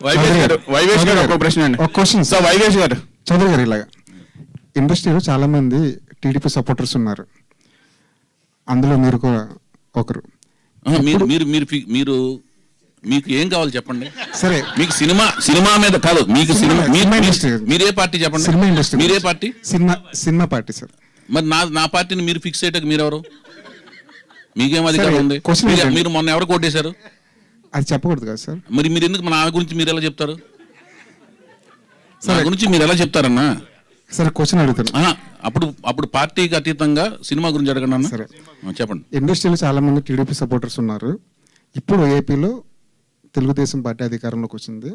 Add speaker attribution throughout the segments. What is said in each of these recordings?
Speaker 1: వైవేష్ గారు ఒక ప్రశ్న అండి.
Speaker 2: ఒక క్వశ్చన్
Speaker 1: సార్ వైవేష్ గారు,
Speaker 2: చౌదరి గారు, ఇలాగా ఇండస్ట్రీలో చాలా మంది టీడీపీ సపోర్టర్స్ ఉన్నారు, అందులో మీరు కూడా ఒకరు.
Speaker 3: మీరు మీకు ఏం కావాలి చెప్పండి.
Speaker 2: సరే,
Speaker 3: మీకు సినిమా మీద కాదు, మీకు సినిమా ఇండస్ట్రీ. మీరే పార్టీ చెప్పండి.
Speaker 2: Cinema industry.
Speaker 3: మీరే పార్టీ?
Speaker 2: Cinema party sir.
Speaker 3: మరి నా పార్టీని మీరు ఫిక్స్ అయ్యాక మీరెవరు? మీకేం అధికారం ఉంది? మీరు మొన్న ఎవరు కొట్టేశారు?
Speaker 2: అది చెప్పకూడదు కదా సార్.
Speaker 3: మరి మీరు ఎందుకు నా గురించి మీరు ఎలా చెప్తారు? నా గురించి మీరు ఎలా చెప్తారన్నా?
Speaker 2: సరే, క్వశ్చన్ అడుగుతాను.
Speaker 3: అప్పుడు పార్టీకి అతీతంగా సినిమా గురించి అడగండి అన్న.
Speaker 2: సరే
Speaker 3: చెప్పండి.
Speaker 2: ఇండస్ట్రీలో చాలా మంది టీడీపీ సపోర్టర్స్ ఉన్నారు. ఇప్పుడు ఏపీలో తెలుగుదేశం పార్టీ అధికారంలోకి వచ్చింది.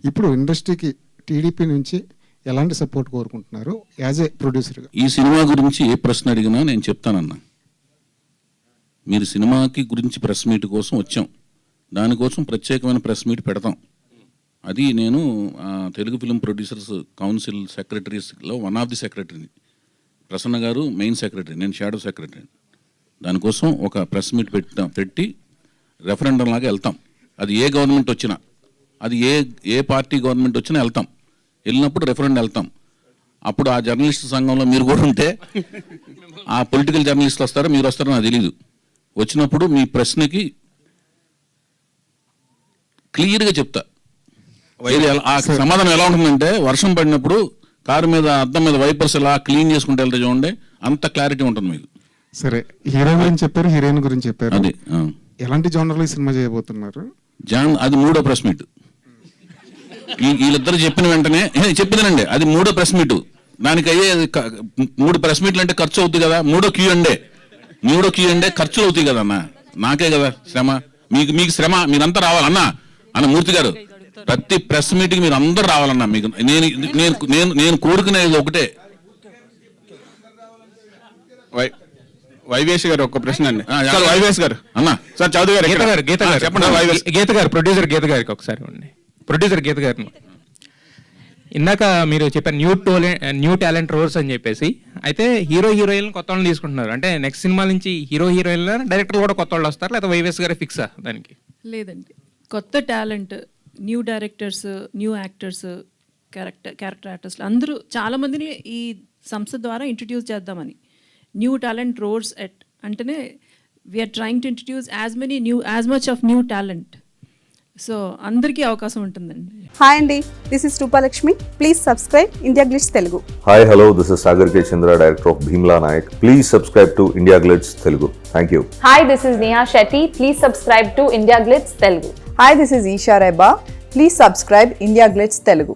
Speaker 2: ఇప్పుడు ఇండస్ట్రీకి టీడీపీ నుంచి ఎలాంటి సపోర్ట్ కోరుకుంటున్నారు యాజ్ ఏ ప్రొడ్యూసర్గా?
Speaker 3: ఈ సినిమా గురించి ఏ ప్రశ్న అడిగినా నేను చెప్తానన్నా. మీరు సినిమాకి గురించి ప్రెస్ మీట్ కోసం వచ్చాం, దానికోసం ప్రత్యేకమైన ప్రెస్ మీట్ పెడతాం. అది నేను తెలుగు ఫిల్మ్ ప్రొడ్యూసర్స్ కౌన్సిల్ సెక్రటరీస్లో వన్ ఆఫ్ ది సెక్రటరీని. ప్రసన్న గారు మెయిన్ సెక్రటరీ, నేను షాడో సెక్రటరీ. దానికోసం ఒక ప్రెస్ మీట్ పెట్టి రెఫరెండం లాగా వెళ్తాం. అది ఏ గవర్నమెంట్ వచ్చినా, అది ఏ పార్టీ గవర్నమెంట్ వచ్చినా వెళ్తాం. వెళ్ళినప్పుడు రెఫరెండం వెళ్తాం. అప్పుడు ఆ జర్నలిస్ట్ సంఘంలో మీరు కూడా ఉంటే, ఆ పొలిటికల్ జర్నలిస్టులు వస్తారో మీరు వస్తారో నాకు తెలీదు. వచ్చినప్పుడు మీ ప్రశ్నకి క్లియర్గా చెప్తా. ఆ సమాధానం ఎలా ఉంటుందంటే, వర్షం పడినప్పుడు కారు మీద అద్దం మీద వైపర్స్ ఎలా క్లీన్ చేసుకుంటే వెళ్తే చూడండి, అంత క్లారిటీ ఉంటుంది మీకు.
Speaker 2: సరే, హీరో గురించి చెప్పారు, హీరోయిన్ గురించి చెప్పారు.
Speaker 3: అది
Speaker 2: ఎలాంటి జోనర్లో ఈ సినిమా చేయబోతున్నారు?
Speaker 3: అది మూడో ప్రెస్ మీట్. వీళ్ళిద్దరు చెప్పిన వెంటనే చెప్పినండి, అది మూడో ప్రెస్ మీట్. దానికి అయ్యే 3 ప్రెస్ మీట్లు అంటే ఖర్చు అవుతుంది కదా. మూడో క్యూ ఖర్చులు అవుతాయి కదా అన్న. నాకే కదా శ్రమ, మీకు శ్రమ. మీరంతా రావాలన్నా అన్న. మూర్తి గారు, ప్రతి ప్రెస్ మీట్కి మీరు అందరు రావాలన్నా. మీకు నేను కోరుకునేది ఒకటే.
Speaker 1: వైవేష్ గారు ఒక ప్రశ్న అండి. వైవేష్ గారు అన్న. సార్ చౌదరి గారు, చెప్పండి.
Speaker 4: గీత గారు, ప్రొడ్యూసర్ గీత గారికి ఒకసారి ఉండి. ప్రొడ్యూసర్ గీత గారిని, ఇందాక మీరు చెప్పారు న్యూ టాలెంట్ రోల్స్ అని చెప్పేసి. అయితే హీరోయిన్ కొత్త వాళ్ళని తీసుకుంటున్నారు అంటే నెక్స్ట్ సినిమా నుంచి హీరోయిన్ డైరెక్టర్ కూడా కొత్త వాళ్ళు వస్తారు, లేదా వైవేష్ గారే ఫిక్సా దానికి?
Speaker 5: లేదండి, కొత్త talent, new directors, new actors, character ఆర్టిస్టులు అందరూ చాలామందిని ఈ సంస్థ ద్వారా ఇంట్రడ్యూస్ చేద్దామని. న్యూ టాలెంట్ రోడ్స్ అంటేనే we're trying to introduce as much of new talent. So అందరికీ అవకాశం ఉంటుందండి.
Speaker 6: హాయ్ అండి, this is Rupalakshmi. Please subscribe India Glitz Telugu.
Speaker 7: Hi hello, this is Sagar K Chandra, director of Bheemla Nayak. Please subscribe to India Glitz Telugu. Thank you.
Speaker 8: Hi, this is Neha Shetty. Please subscribe to India Glitz Telugu.
Speaker 6: Hi, this is Eesha Rebba. Please subscribe India Glitz Telugu.